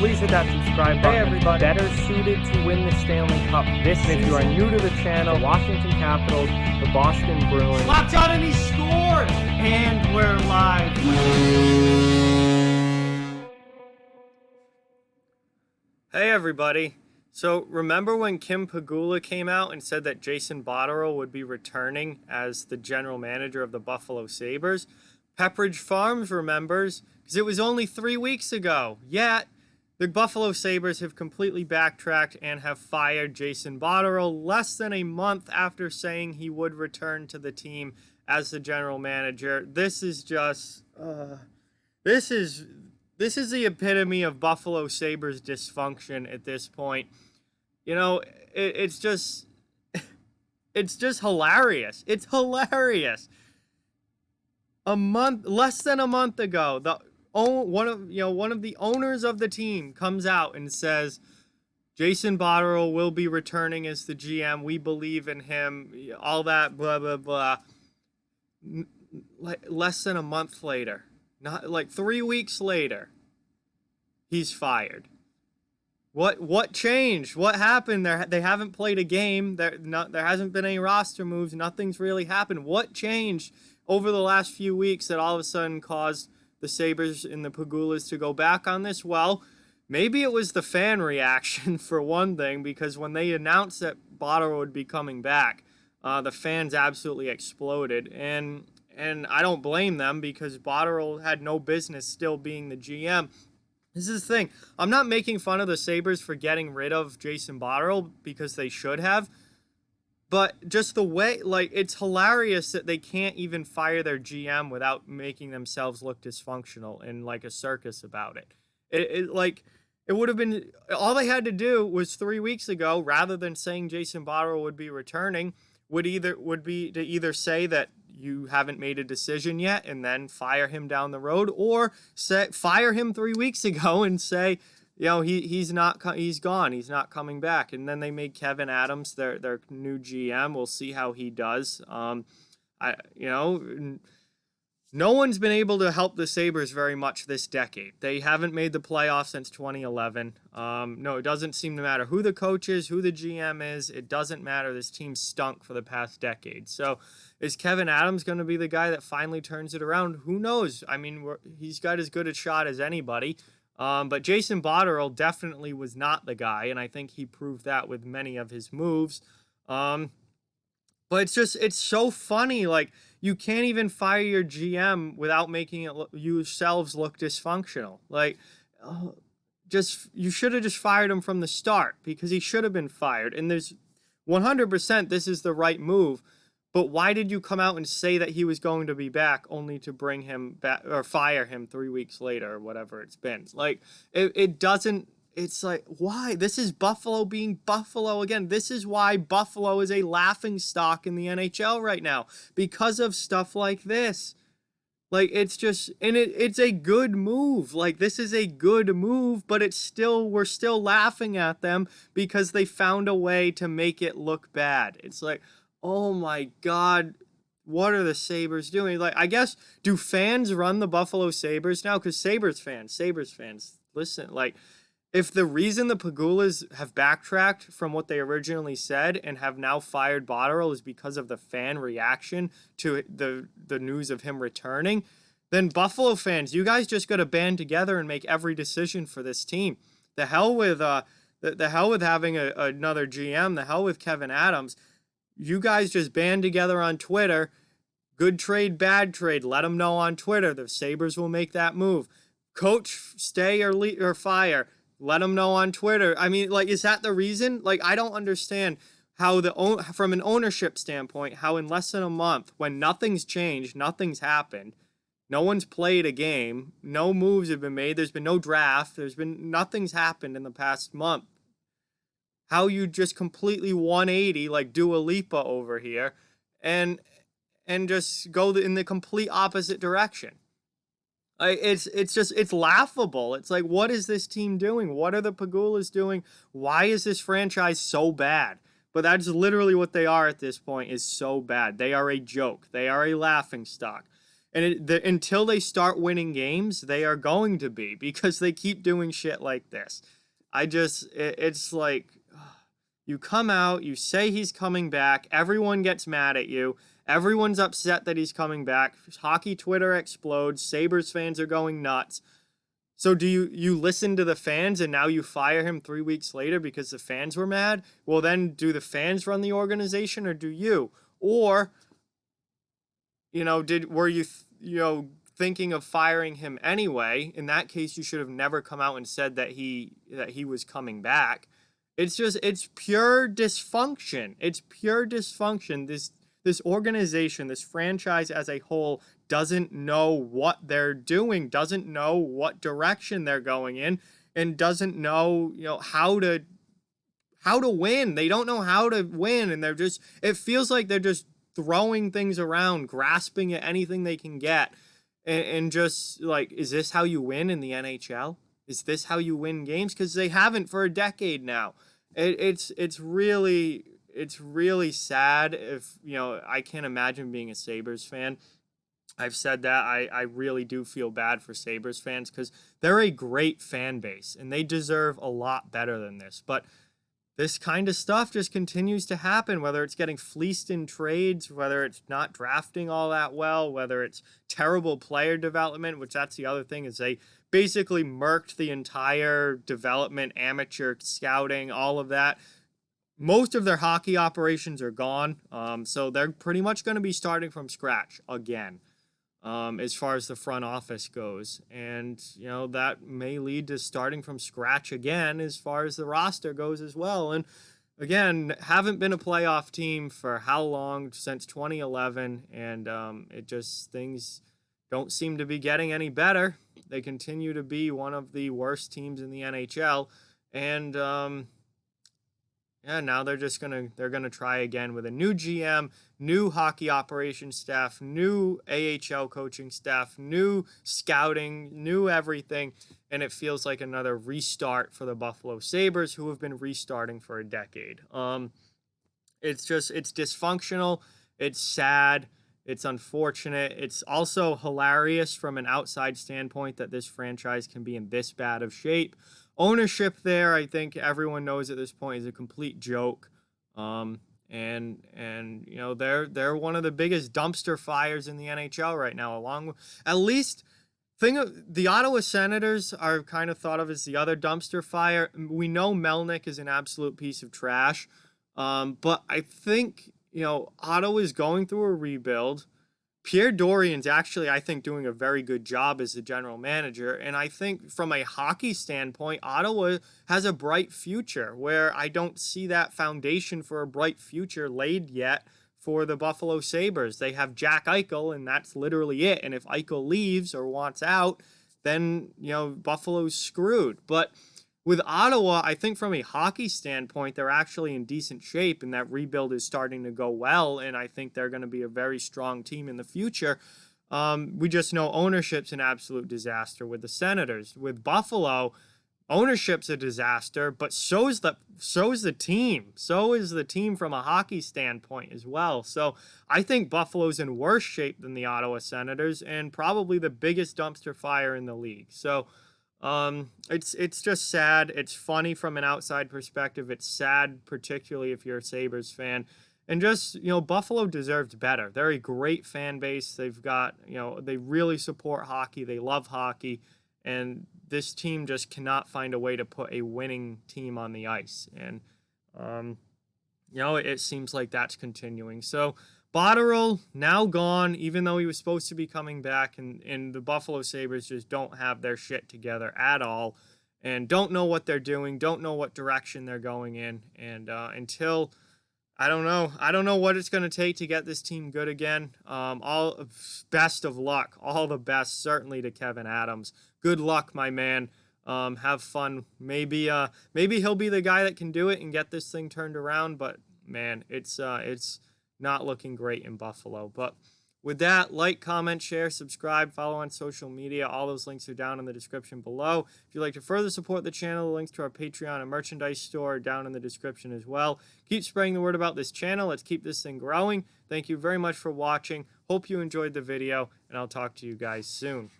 please hit that subscribe button. Hey everybody, better suited to win the Stanley Cup this season. If you are new to the channel, Washington Capitals, the Boston Bruins. Locked on and he scored! And we're live. Hey everybody. So remember when Kim Pegula came out and said that Jason Botterill would be returning as the general manager of the Buffalo Sabres? Pepperidge Farms remembers, because it was only 3 weeks ago. Yet, the Buffalo Sabres have completely backtracked and have fired Jason Botterill less than a month after saying he would return to the team as the general manager. This is just, this is the epitome of Buffalo Sabres dysfunction at this point. You know, it's just hilarious. It's hilarious. Less than a month ago, one of the owners of the team comes out and says Jason Botterill will be returning as the GM. We believe in him. All that blah blah blah. Less than a month later, not like 3 weeks later, he's fired. What changed? What happened? They haven't played a game. There hasn't been any roster moves. Nothing's really happened. What changed over the last few weeks that all of a sudden caused the Sabres and the Pegulas to go back on this? Well, maybe it was the fan reaction for one thing, because when they announced that Botterill would be coming back, the fans absolutely exploded, and I don't blame them, because Botterill had no business still being the GM. This is the thing. I'm not making fun of the Sabres for getting rid of Jason Botterill, because they should have. But just the way, it's hilarious that they can't even fire their GM without making themselves look dysfunctional and like a circus about it. It would have been, all they had to do was 3 weeks ago, rather than saying Jason Botterill would be returning, would be to either say that you haven't made a decision yet and then fire him down the road, or fire him 3 weeks ago and say, you know, he's gone. He's not coming back. And then they made Kevin Adams their new GM. We'll see how he does. No one's been able to help the Sabres very much this decade. They haven't made the playoffs since 2011. No, it doesn't seem to matter who the coach is, who the GM is. It doesn't matter. This team stunk for the past decade. So is Kevin Adams going to be the guy that finally turns it around? Who knows? I mean, he's got as good a shot as anybody. But Jason Botterill definitely was not the guy, and I think he proved that with many of his moves. But it's so funny. Like, you can't even fire your GM without making yourselves look dysfunctional. You should have just fired him from the start, because he should have been fired. And there's 100% this is the right move. But why did you come out and say that he was going to be back only to bring him back or fire him 3 weeks later or whatever it's been? It doesn't. It's like, why? This is Buffalo being Buffalo again. This is why Buffalo is a laughing stock in the NHL right now, because of stuff like this. It's just, and it's a good move. This is a good move, but we're still laughing at them because they found a way to make it look bad. It's like, oh my God, what are the Sabres doing? I guess, do fans run the Buffalo Sabres now? Because Sabres fans, listen, if the reason the Pegulas have backtracked from what they originally said and have now fired Botterill is because of the fan reaction to the news of him returning, then Buffalo fans, you guys just got to band together and make every decision for this team. The hell with having another GM. The hell with Kevin Adams. You guys just band together on Twitter. Good trade, bad trade. Let them know on Twitter. The Sabres will make that move. Coach, stay or fire. Let them know on Twitter. I mean, is that the reason? I don't understand how from an ownership standpoint, how in less than a month, when nothing's changed, nothing's happened, no one's played a game, no moves have been made, there's been no draft, nothing's happened in the past month. How you just completely 180, like Dua Lipa over here, and just go in the complete opposite direction. It's laughable. It's like, what is this team doing? What are the Pegulas doing? Why is this franchise so bad? But that's literally what they are at this point, is so bad. They are a joke. They are a laughingstock. And until they start winning games, they are going to be, because they keep doing shit like this. It's like, you come out, you say he's coming back, everyone gets mad at you, everyone's upset that he's coming back, hockey Twitter explodes, Sabres fans are going nuts. So do you listen to the fans and now you fire him 3 weeks later because the fans were mad? Well, then do the fans run the organization, or do you? Or, were you, thinking of firing him anyway? In that case, you should have never come out and said that he was coming back. It's pure dysfunction. It's pure dysfunction. This organization, this franchise as a whole, doesn't know what they're doing, doesn't know what direction they're going in, and doesn't know, how to win. They don't know how to win, and it feels like they're just throwing things around, grasping at anything they can get, and just like, is this how you win in the NHL? Is this how you win games? Because they haven't for a decade now. It's really sad. If I can't imagine being a Sabres fan. I've said that. I really do feel bad for Sabres fans, because they're a great fan base and they deserve a lot better than this. But this kind of stuff just continues to happen, whether it's getting fleeced in trades, whether it's not drafting all that well, whether it's terrible player development, which that's the other thing, is they basically murked the entire development, amateur scouting, all of that. Most of their hockey operations are gone, so they're pretty much going to be starting from scratch again, as far as the front office goes. And, that may lead to starting from scratch again as far as the roster goes as well. And again, haven't been a playoff team for how long? Since 2011. And things don't seem to be getting any better. They continue to be one of the worst teams in the NHL. And, now they're gonna try again with a new GM, new hockey operations staff, new AHL coaching staff, new scouting, new everything, and it feels like another restart for the Buffalo Sabres, who have been restarting for a decade. It's dysfunctional, it's sad, it's unfortunate. It's also hilarious from an outside standpoint that this franchise can be in this bad of shape. Ownership there, I think everyone knows at this point, is a complete joke. And they're one of the biggest dumpster fires in the NHL right now, along with, at least, the Ottawa Senators are kind of thought of as the other dumpster fire. We know Melnick is an absolute piece of trash. But I think, Ottawa is going through a rebuild. Pierre Dorian's actually, I think, doing a very good job as the general manager. And I think from a hockey standpoint, Ottawa has a bright future, where I don't see that foundation for a bright future laid yet for the Buffalo Sabres. They have Jack Eichel, and that's literally it. And if Eichel leaves or wants out, then, Buffalo's screwed. But with Ottawa, I think from a hockey standpoint, they're actually in decent shape, and that rebuild is starting to go well, and I think they're going to be a very strong team in the future. We just know ownership's an absolute disaster with the Senators. With Buffalo, ownership's a disaster, but so is the team. So is the team from a hockey standpoint as well. So I think Buffalo's in worse shape than the Ottawa Senators, and probably the biggest dumpster fire in the league. So it's just sad. It's funny from an outside perspective. It's sad, particularly if you're a Sabres fan. And just, Buffalo deserves better. They're a great fan base. They've got, they really support hockey. They love hockey. And this team just cannot find a way to put a winning team on the ice. And, it seems like that's continuing. So Botterill now gone, even though he was supposed to be coming back, and the Buffalo Sabres just don't have their shit together at all, and don't know what they're doing, don't know what direction they're going in, and until, I don't know what it's going to take to get this team good again. All best of luck, all the best, certainly to Kevin Adams. Good luck, my man. Have fun. Maybe he'll be the guy that can do it and get this thing turned around, but man, it's not looking great in Buffalo. But With that, like, comment, share, subscribe, follow on social media. All those links are down in the description below. If you'd like to further support the channel, the links to our Patreon and merchandise store are down in the description as well. Keep spreading the word about this channel. Let's keep this thing growing. Thank you very much for watching. Hope you enjoyed the video, and I'll talk to you guys soon.